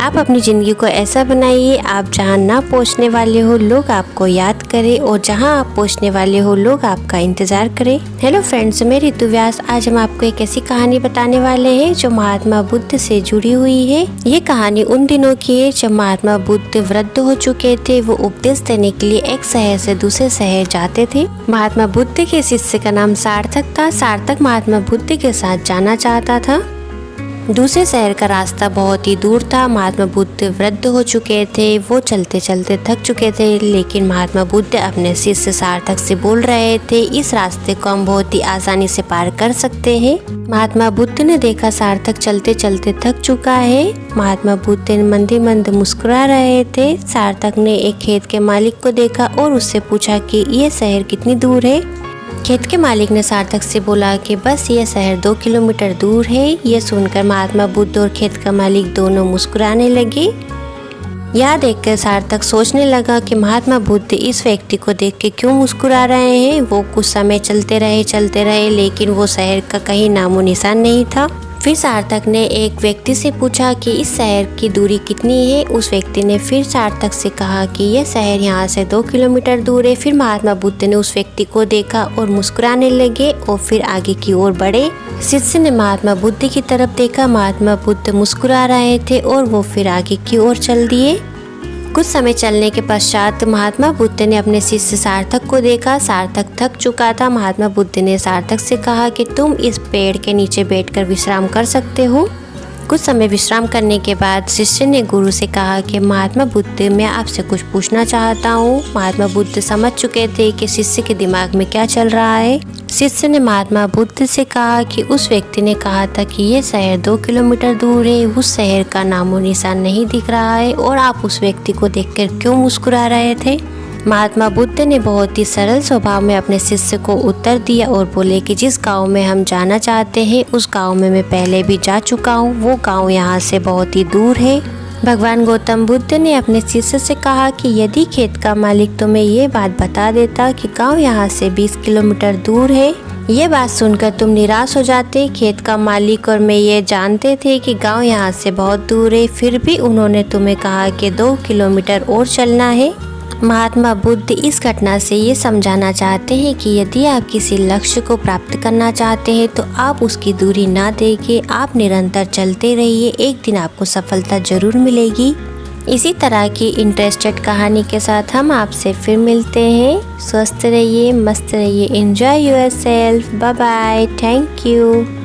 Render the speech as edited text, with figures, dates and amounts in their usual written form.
आप अपनी ज़िंदगी को ऐसा बनाइए आप जहां ना पहुंचने वाले हो लोग आपको याद करें और जहां आप पहुंचने वाले हो लोग आपका इंतज़ार करें। हेलो फ्रेंड्स, मैं ऋतु व्यास। आज हम आपको एक ऐसी कहानी बताने वाले हैं जो महात्मा बुद्ध से जुड़ी हुई है। ये कहानी उन दिनों की है जब महात्मा बुद्ध वृद्ध हो चुके थे। वो उपदेश देने के लिए एक शहर से दूसरे शहर जाते थे। महात्मा बुद्ध के शिष्य का नाम सार्थक था। सार्थक महात्मा बुद्ध के साथ जाना चाहता था। दूसरे शहर का रास्ता बहुत ही दूर था। महात्मा बुद्ध वृद्ध हो चुके थे। वो चलते चलते थक चुके थे, लेकिन महात्मा बुद्ध अपने शिष्य सार्थक से बोल रहे थे, इस रास्ते को हम बहुत ही आसानी से पार कर सकते हैं। महात्मा बुद्ध ने देखा सार्थक चलते चलते थक चुका है। महात्मा बुद्ध मंद मंद मुस्कुरा रहे थे। सार्थक ने एक खेत के मालिक को देखा और उससे पूछा कि ये शहर कितनी दूर है। खेत के मालिक ने सार्थक से बोला कि बस ये शहर 2 किलोमीटर दूर है। ये सुनकर महात्मा बुद्ध और खेत का मालिक दोनों मुस्कुराने लगे। यह देखकर सार्थक सोचने लगा कि महात्मा बुद्ध इस व्यक्ति को देख के क्यों मुस्कुरा रहे हैं। वो कुछ समय चलते रहे, लेकिन वो शहर का कहीं नामो निशान नहीं था। फिर सार्थक ने एक व्यक्ति से पूछा कि इस शहर की दूरी कितनी है। उस व्यक्ति ने फिर सार्थक से कहा कि यह शहर यहाँ से 2 किलोमीटर दूर है। फिर महात्मा बुद्ध ने उस व्यक्ति को देखा और मुस्कुराने लगे और फिर आगे की ओर बढ़े। शिष्य ने महात्मा बुद्ध की तरफ देखा। महात्मा बुद्ध मुस्कुरा रहे थे और वो फिर आगे की ओर चल दिए। कुछ समय चलने के पश्चात महात्मा बुद्ध ने अपने शिष्य सार्थक को देखा। सार्थक थक चुका था। महात्मा बुद्ध ने सार्थक से कहा कि तुम इस पेड़ के नीचे बैठकर विश्राम कर सकते हो। कुछ समय विश्राम करने के बाद शिष्य ने गुरु से कहा कि महात्मा बुद्ध, मैं आपसे कुछ पूछना चाहता हूँ। महात्मा बुद्ध समझ चुके थे कि शिष्य के दिमाग में क्या चल रहा है। शिष्य ने महात्मा बुद्ध से कहा कि उस व्यक्ति ने कहा था कि ये शहर 2 किलोमीटर दूर है। उस शहर का नामो निशान नहीं दिख रहा है और आप उस व्यक्ति को देखकर क्यों मुस्कुरा रहे थे। महात्मा बुद्ध ने बहुत ही सरल स्वभाव में अपने शिष्य को उत्तर दिया और बोले कि जिस गांव में हम जाना चाहते हैं उस गांव में मैं पहले भी जा चुका हूँ। वो गांव यहाँ से बहुत ही दूर है। भगवान गौतम बुद्ध ने अपने शिष्य से कहा कि यदि खेत का मालिक तुम्हें ये बात बता देता कि गांव यहाँ से 20 किलोमीटर दूर है, ये बात सुनकर तुम निराश हो जाते। खेत का मालिक और मैं ये जानते थे कि गांव यहाँ से बहुत दूर है, फिर भी उन्होंने तुम्हें कहा कि 2 किलोमीटर और चलना है। महात्मा बुद्ध इस घटना से ये समझाना चाहते हैं कि यदि आप किसी लक्ष्य को प्राप्त करना चाहते हैं तो आप उसकी दूरी ना देखिए, आप निरंतर चलते रहिए। एक दिन आपको सफलता जरूर मिलेगी। इसी तरह की इंटरेस्टेड कहानी के साथ हम आपसे फिर मिलते हैं। स्वस्थ रहिए, मस्त रहिए, enjoy yourself. Bye bye, thank you.